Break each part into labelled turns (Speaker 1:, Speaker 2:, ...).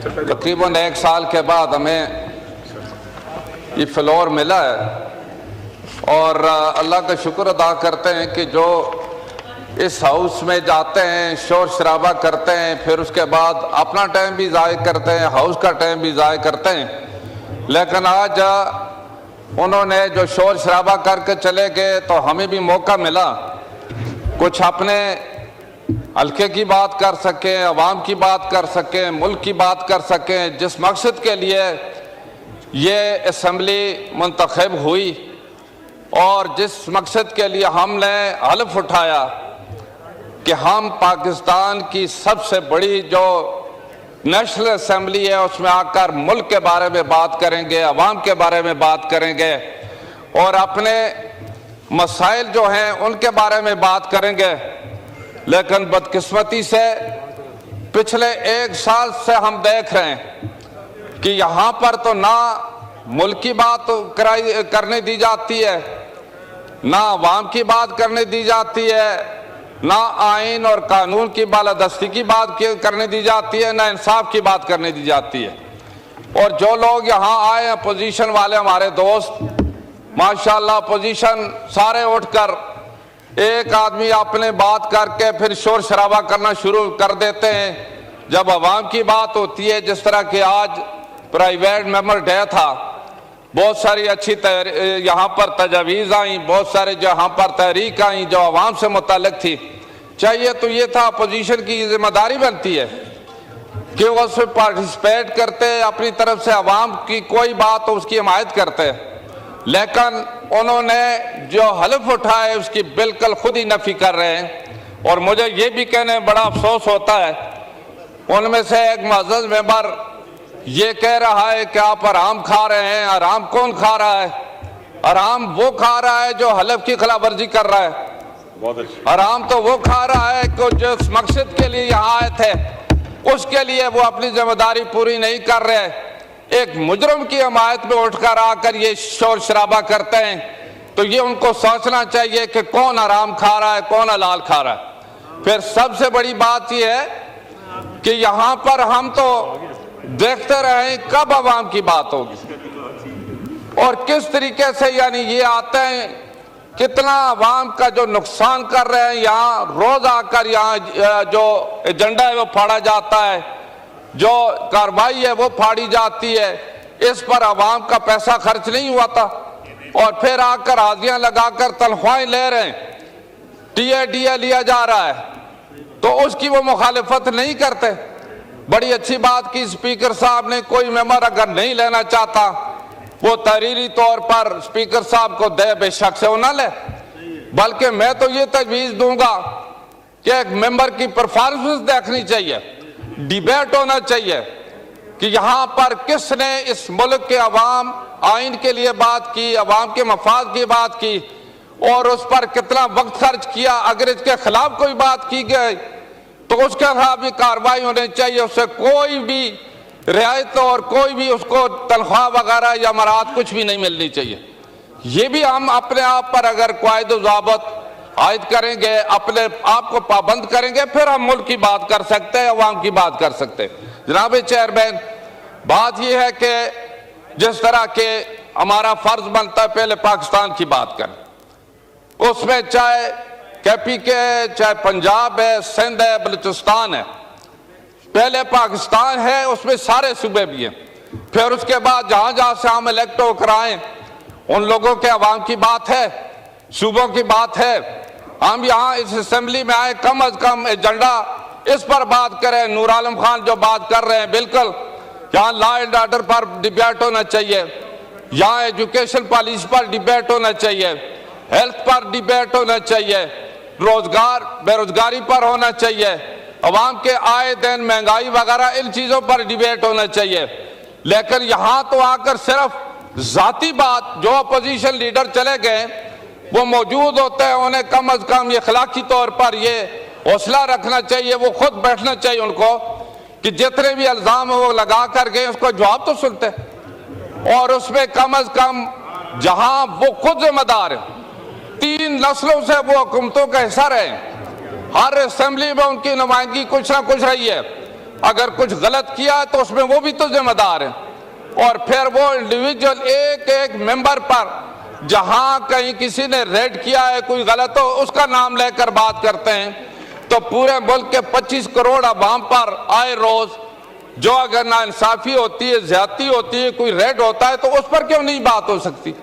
Speaker 1: तकरीबन 1 साल के बाद हमें ये फ्लोर मिला है और अल्लाह का शुक्र अदा करते हैं कि जो इस हाउस में जाते हैं, शोर शराबा करते हैं, फिर उसके बाद अपना टाइम भी ज़ाय करते हैं, हाउस का टाइम भी ज़ाय करते हैं। लेकिन आज उन्होंने जो शोर शराबा करके चले गए तो हमें भी मौका मिला कुछ अपने हल्के की बात कर सकें, अवाम की बात कर सकें, मुल्क की बात कर सकें। जिस मकसद के लिए ये असम्बली मुंतखब हुई और जिस मकसद के लिए हमने हल्फ उठाया कि हम पाकिस्तान की सबसे बड़ी जो नेशनल असम्बली है उसमें आकर मुल्क के बारे में बात करेंगे, अवाम के बारे में बात करेंगे और अपने मसाइल जो हैं उनके बारे में बात करेंगे। लेकिन बदकिस्मती से पिछले 1 साल से हम देख रहे हैं कि यहाँ पर तो ना मुल्क की बात करने दी जाती है, ना अवाम की बात करने दी जाती है, ना आइन और कानून की बालादस्ती की बात करने दी जाती है, ना इंसाफ की बात करने दी जाती है। और जो लोग यहाँ आए हैं अपोजिशन वाले, हमारे दोस्त माशाल्लाह अपोजिशन सारे उठकर एक आदमी अपने बात करके फिर शोर शराबा करना शुरू कर देते हैं। जब अवाम की बात होती है, जिस तरह कि आज प्राइवेट मेंबर डे था, बहुत सारी अच्छी यहाँ पर तजावीज़ आई, बहुत सारे जो यहाँ पर तहरीक आई जो अवाम से मुताल्लिक थी। चाहिए तो ये था अपोजिशन की जिम्मेदारी बनती है कि वो उसमें पार्टिसिपेट करते, अपनी तरफ से अवाम की कोई बात हो उसकी हिमायत करते। लेकिन उन्होंने जो हल्फ उठाए उसकी बिल्कुल खुद ही नफी कर रहे हैं। और मुझे ये भी कहने में बड़ा अफसोस होता है, उनमें से एक मुअज़्ज़ज़ मेंबर ये कह रहा है कि आप हराम खा रहे हैं। हराम कौन खा रहा है? हराम वो खा रहा है जो हल्फ की खिलाफ वर्जी कर रहा है। हराम तो वो खा रहा है कि जिस मकसद के लिए यहाँ आए थे उसके लिए वो अपनी जिम्मेदारी पूरी नहीं कर रहे। एक मुजरम की हमायत में उठकर आकर ये शोर शराबा करते हैं तो ये उनको सोचना चाहिए कि कौन हराम खा रहा है, कौन हलाल खा रहा है। फिर सबसे बड़ी बात यह है कि यहाँ पर हम तो देखते रहे कब अवाम की बात होगी और किस तरीके से यानी ये आते हैं, कितना अवाम का जो नुकसान कर रहे हैं। यहाँ रोज आकर यहाँ जो एजेंडा है वो फाड़ा जाता है, जो कार्रवाई है वो फाड़ी जाती है। इस पर अवाम का पैसा खर्च नहीं हुआ था और फिर आकर हाजियां लगाकर तनख्वाहें ले रहे हैं, टीए लिया जा रहा है तो उसकी वो मुखालिफत नहीं करते। बड़ी अच्छी बात की स्पीकर साहब ने, कोई मेंबर अगर नहीं लेना चाहता वो तहरीरी तौर पर स्पीकर साहब को दे, बेशक से वो ना ले। बल्कि मैं तो ये तजवीज़ दूंगा कि एक मेंबर की परफॉर्मेंस देखनी चाहिए, डिबेट होना चाहिए कि यहाँ पर किसने इस मुल्क के अवाम आइन के लिए बात की, अवाम के मफाद की बात की और उस पर कितना वक्त खर्च किया। अगर इसके खिलाफ कोई बात की गई तो उसके खिलाफ भी कार्रवाई होनी चाहिए, उससे कोई भी रियायत और कोई भी उसको तनख्वाह वगैरह या मराहत कुछ भी नहीं मिलनी चाहिए। ये भी हम अपने आप पर अगर कायदे ज़ाबत आयद करेंगे, अपने आप को पाबंद करेंगे, फिर हम मुल्क की बात कर सकते हैं, अवाम की बात कर सकते हैं। जनाब चेयरमैन, बात यह है कि जिस तरह के हमारा फर्ज बनता है पहले पाकिस्तान की बात करें, उसमें चाहे KP के, चाहे पंजाब है, सिंध है, बलूचिस्तान है। पहले पाकिस्तान है, उसमें सारे सूबे भी हैं। फिर उसके बाद जहां जहां से हम इलेक्ट होकर आए उन लोगों के अवाम की बात है, सूबों की बात है। हम यहाँ इस असेंबली में आए, कम अज कम एजेंडा इस पर बात करें। नूर आलम खान जो बात कर रहे हैं, बिल्कुल यहाँ लॉ एंड ऑर्डर पर डिबेट होना चाहिए, यहाँ एजुकेशन पॉलिसी पर डिबेट होना चाहिए, हेल्थ पर डिबेट होना चाहिए, रोजगार बेरोजगारी पर होना चाहिए, अवाम के आए दिन महंगाई वगैरह इन चीज़ों पर डिबेट होना चाहिए। लेकिन यहाँ तो आकर सिर्फ जाती बात, जो अपोजिशन लीडर चले गए वो मौजूद होते हैं, उन्हें कम अज कम ये अखलाकी तौर पर ये हौसला रखना चाहिए, वो खुद बैठना चाहिए उनको कि जितने भी इल्ज़ाम वो लगा कर गए उसको जवाब तो सुनते और उसमें कम अज कम जहां वो खुद जिम्मेदार है, 3 नस्लों से वो हुकूमतों का हिस्सा रहे, हर असेंबली में उनकी नुमाइंदगी कुछ ना कुछ रही है। अगर कुछ गलत किया है तो उसमें वो भी तो जिम्मेदार है। और फिर वो इंडिविजुअल एक एक मेंबर पर जहां कहीं किसी ने रेड किया है कोई गलत हो उसका नाम लेकर बात करते हैं। तो पूरे मुल्क के 25 करोड़ अवाम पर आए रोज जो अगर नाइंसाफी होती है, ज्यादती होती है, कोई रेड होता है तो उस पर क्यों नहीं बात हो सकती?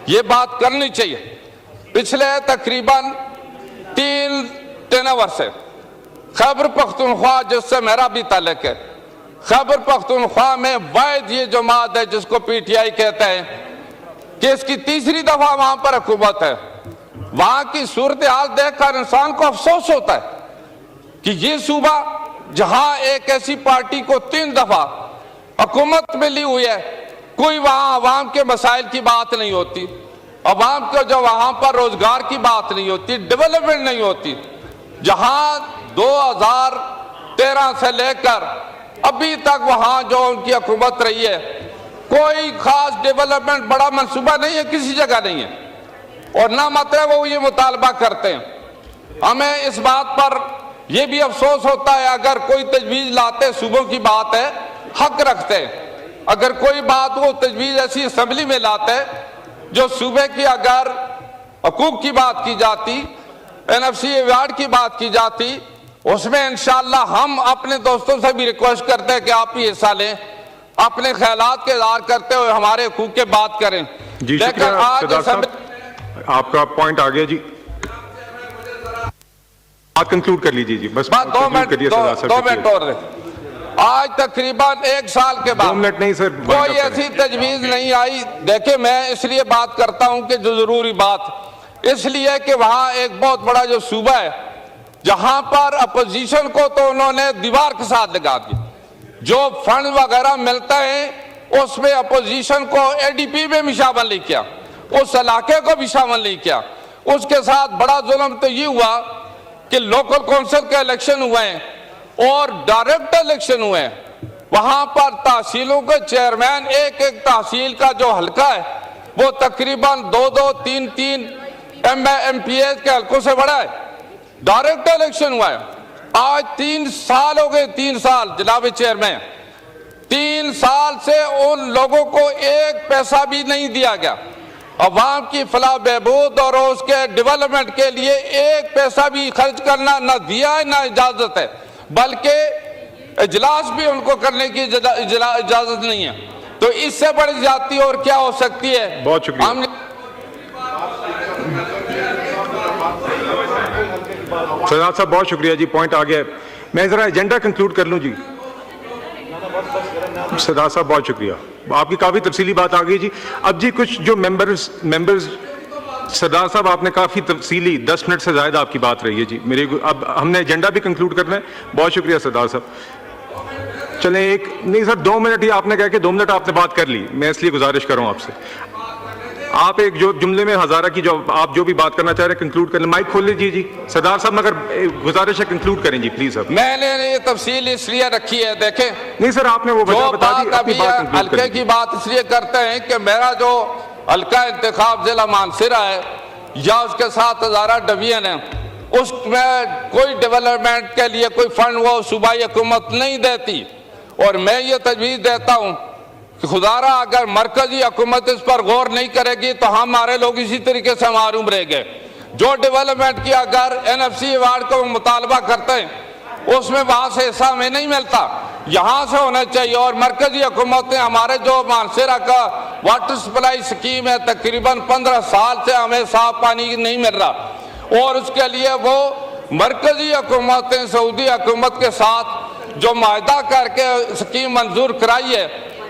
Speaker 1: ये बात करनी चाहिए। पिछले तकरीबन 3 टेनवर से खैबर पख्तूनख्वा, जिससे मेरा भी ताल्लुक है, खैबर पख्तूनख्वा में वाहिद ये जमात है जिसको PTI कहते हैं कि इसकी तीसरी दफा वहां पर हुकूमत है। वहां की सूरत हाल देखकर इंसान को अफसोस होता है कि ये सूबा जहां एक ऐसी पार्टी को 3 दफा हुकूमत मिली हुई है, कोई वहां अवाम के मसाइल की बात नहीं होती, अवाम को जो वहां पर रोजगार की बात नहीं होती, डेवलपमेंट नहीं होती। जहां 2013 से लेकर अभी तक वहां जो उनकी हुकूमत रही है कोई खास डेवलपमेंट बड़ा मंसूबा नहीं है, किसी जगह नहीं है। और ना मतलब वो ये मुतालबा करते हैं। हमें इस बात पर यह भी अफसोस होता है अगर कोई तजवीज लाते, सूबों की बात है, हक रखते हैं। अगर कोई बात वो तजवीज ऐसी असम्बली में लाते जो सूबे की अगर हकूक की बात की जाती, NFC अवार्ड की बात की जाती, उसमें इंशाअल्लाह हम अपने दोस्तों से भी रिक्वेस्ट करते हैं कि आप भी हिस्सा लें, अपने ख्यालात के इज़हार करते हुए हमारे हकूक के बात करें।
Speaker 2: लेकिन आज आपका पॉइंट आ गया जी, आप कंक्लूड कर लीजिए जी, बस
Speaker 1: 2 मिनट और। आज तकरीबन 1 साल के बाद
Speaker 2: 2 मिनट नहीं सर,
Speaker 1: कोई ऐसी तजवीज नहीं आई। देखे मैं इसलिए बात करता हूं कि जो जरूरी बात इसलिए कि वहां एक बहुत बड़ा जो सूबा है जहां पर अपोजिशन को तो उन्होंने दीवार के साथ लगा दिया। जो फंड वगैरह मिलता है उसमें अपोजिशन को ADP में भी शामिल नहीं किया, उस इलाके को भी शामिल नहीं किया। उसके साथ बड़ा जुल्म तो ये हुआ कि लोकल काउंसिल के इलेक्शन हुए हैं और डायरेक्ट इलेक्शन हुए हैं। वहां पर तहसीलों के चेयरमैन एक एक तहसील का जो हल्का है वो तकरीबन 2-2, 3-3 MPs के हल्कों से बड़ा है। डायरेक्ट इलेक्शन हुआ है। आज 3 साल हो गए, 3 साल जनाब चेयरमैन, 3 साल से उन लोगों को एक पैसा भी नहीं दिया गया। अवाम की फलाह बहबूद और उसके डेवलपमेंट के लिए एक पैसा भी खर्च करना न दिया है ना इजाजत है, बल्कि इजलास भी उनको करने की इजाजत नहीं है। तो इससे बड़ी जाती और क्या हो सकती है?
Speaker 2: बहुत शुक्रिया सरदार साहब, बहुत शुक्रिया जी, पॉइंट आ गया। मैं जरा एजेंडा कंक्लूड कर लूं जी। सरदार साहब बहुत शुक्रिया, आपकी काफी तफसीली बात आ गई जी। अब जी कुछ जो मेंबर्स सरदार साहब आपने काफी तफसीली 10 मिनट से ज्यादा आपकी बात रही है जी। मेरे अब हमने एजेंडा भी कंक्लूड करना है। बहुत शुक्रिया सरदार साहब। चलें एक नहीं सर 2 मिनट ही आपने कहा कि 2 मिनट आपने बात कर ली, मैं इसलिए गुजारिश कर रहा हूं आपसे, आप एक जो जुमले में हजारा की जो आप जो भी बात करना चाह रहे हैं कंक्लूड कर लें। माइक खोल लीजिए जी। सरदार साहब मगर गुजारिश है कंक्लूड करें जी प्लीज। अब
Speaker 1: मैंने ये तफसील इसलिए रखी है, देखें
Speaker 2: नहीं सर आपने वो वजह बता दी, अपनी बात
Speaker 1: हल्के की बात इसलिए करते हैं कि मेरा जो हल्का इंतखाब जिला मानसरा है या उसके साथ हजारा डिवीजन है, उसमें कोई डेवलपमेंट के लिए कोई फंड वो सूबाई हुकूमत नहीं देती। और मैं ये तजवीज़ देता हूँ कि खुदारा अगर मरकजी हुकूमत इस पर गौर नहीं करेगी तो हमारे लोग इसी तरीके से मारूम रह गए। जो डेवलपमेंट की अगर NFC अवार्ड को मुतालबा करते हैं उसमें वहाँ से हिस्सा हमें नहीं मिलता, यहाँ से होना चाहिए। और मरकजी हुकूमत ने हमारे जो मानसरा का वाटर सप्लाई स्कीम है तकरीबन 15 साल से हमें साफ पानी नहीं मिल रहा और उसके लिए वो मरकजी हुकूमत ने सऊदी हुकूमत के साथ जो माहिदा करके स्कीम मंजूर कराई है।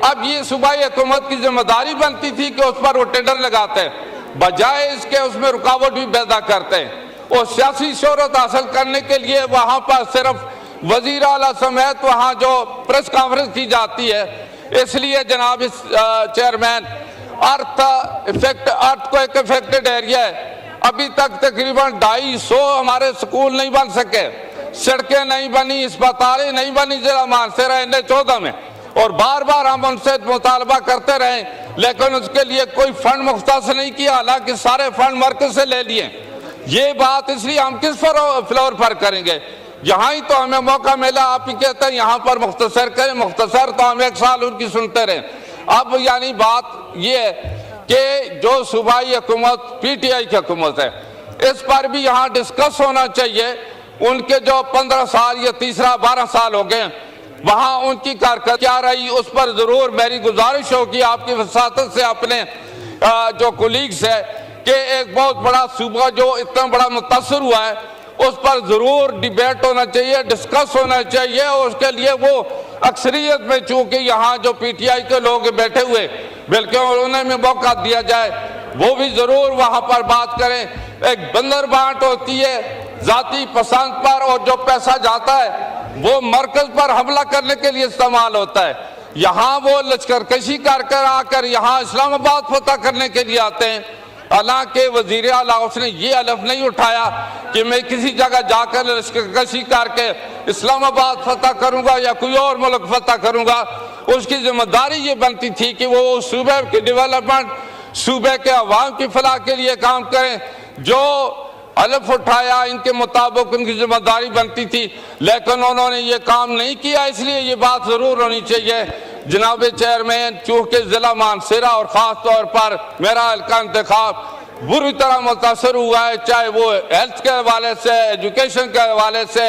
Speaker 1: अब ये सूबाई हुकूमत की जिम्मेदारी बनती थी कि उस पर वो टेंडर लगाते हैं, बजाय इसके उसमें रुकावट भी पैदा करते हैं और सियासी शोहरत हासिल करने के लिए वहाँ पर सिर्फ वजीर आला समेत वहाँ जो प्रेस कॉन्फ्रेंस की जाती है। इसलिए जनाब इस चेयरमैन अर्थ को एक इफेक्टेड एरिया है। अभी तक तकरीबन 250 हमारे स्कूल नहीं बन सके, सड़कें नहीं बनी, अस्पतालें नहीं बनी जिला मानसरा NH14 में, और बार बार हम उनसे मुतालबा करते रहे लेकिन उसके लिए कोई फंड मुख्तस नहीं किया, हालांकि सारे फंड मरकज से ले लिए। ये बात इसलिए हम किस फ्लोर पर करेंगे? यहाँ ही तो हमें मौका मिला, आप ही कहते हैं यहाँ पर मुख्तसर करें, मुख्तसर तो हम 1 साल उनकी सुनते रहे। अब यानी बात ये है कि जो सूबाई हुकूमत PTI की हुकूमत है, इस पर भी यहाँ डिस्कस होना चाहिए। उनके जो 15 साल या तीसरा 12 साल हो गए, वहाँ उनकी कारकर्दगी क्या रही, उस पर जरूर मेरी गुजारिश होगी आपकी वसातत से अपने जो कोलीग्स है कि एक बहुत बड़ा सूबा जो इतना बड़ा मुतासर हुआ है, उस पर जरूर डिबेट होना चाहिए, डिस्कस होना चाहिए। और उसके लिए वो अक्सरियत में, चूंकि यहाँ जो PTI के लोग बैठे हुए, बल्कि उन्हें में मौका दिया जाए, वो भी जरूर वहाँ पर बात करें। एक बंदर बांट होती है जाति पसंद पर, और जो पैसा जाता है वो मरकज पर हमला करने के लिए इस्तेमाल होता है। यहाँ वो लश्करकशी कर आकर यहाँ इस्लामाबाद फतह करने के लिए आते हैं। हालांकि वजीर आला उसने ये हलफ नहीं उठाया कि मैं किसी जगह जाकर लश्करकशी करके इस्लामाबाद फतह करूंगा या कोई और मुल्क फतह करूंगा। उसकी जिम्मेदारी ये बनती थी कि वो सूबे की डेवलपमेंट, सूबे के अवाम की फलाह के लिए काम करें। जो हलफ उठाया इनके मुताबिक उनकी जिम्मेदारी बनती थी, लेकिन उन्होंने ये काम नहीं किया। इसलिए ये बात जरूर होनी चाहिए जनाब चेयरमैन, चूंकि जिला मानसरा और ख़ास तौर पर मेरा हल्का इंतखाब बुरी तरह मुतासर हुआ है, चाहे वो हेल्थ के हवाले से, एजुकेशन के हवाले से,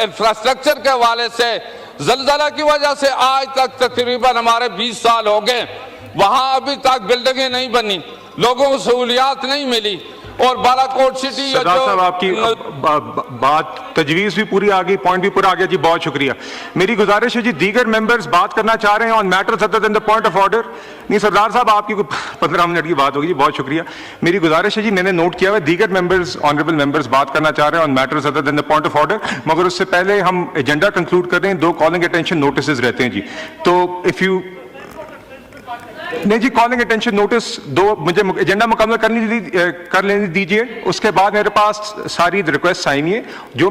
Speaker 1: इंफ्रास्ट्रक्चर के हवाले से। जलजला की वजह से आज तक तकरीबन हमारे 20 साल हो गए, वहाँ अभी तक बिल्डिंगें नहीं बनी, लोगों को सहूलियात नहीं मिली। और बालाकोट सिटी
Speaker 2: सरदार साहब आपकी बात तजवीज़ भी पूरी आ गई, पॉइंट भी पूरा आ गया जी, बहुत शुक्रिया। मेरी गुजारिश है जी, दीगर मेंबर्स बात करना चाह रहे हैं on matters other than the point of order. नहीं सरदार साहब आपकी 15 मिनट की बात होगी जी, बहुत शुक्रिया। मेरी गुजारिश है जी, मैंने नोट किया हुआ दीगर मेंबर्स, ऑनरेबल मेंबर्स बात करना चाह रहे हैं on matters other than the point of order, मगर उससे पहले हम एजेंडा कंक्लूड कर रहे हैं। 2 कॉलिंग अटेंशन नोटिस रहते हैं जी, तो इफ यू नहीं जी, कॉलिंग अटेंशन नोटिस 2 मुझे एजेंडा मुकम्मल कर लेने दीजिए, उसके बाद मेरे पास सारी रिक्वेस्ट आई हुई है जो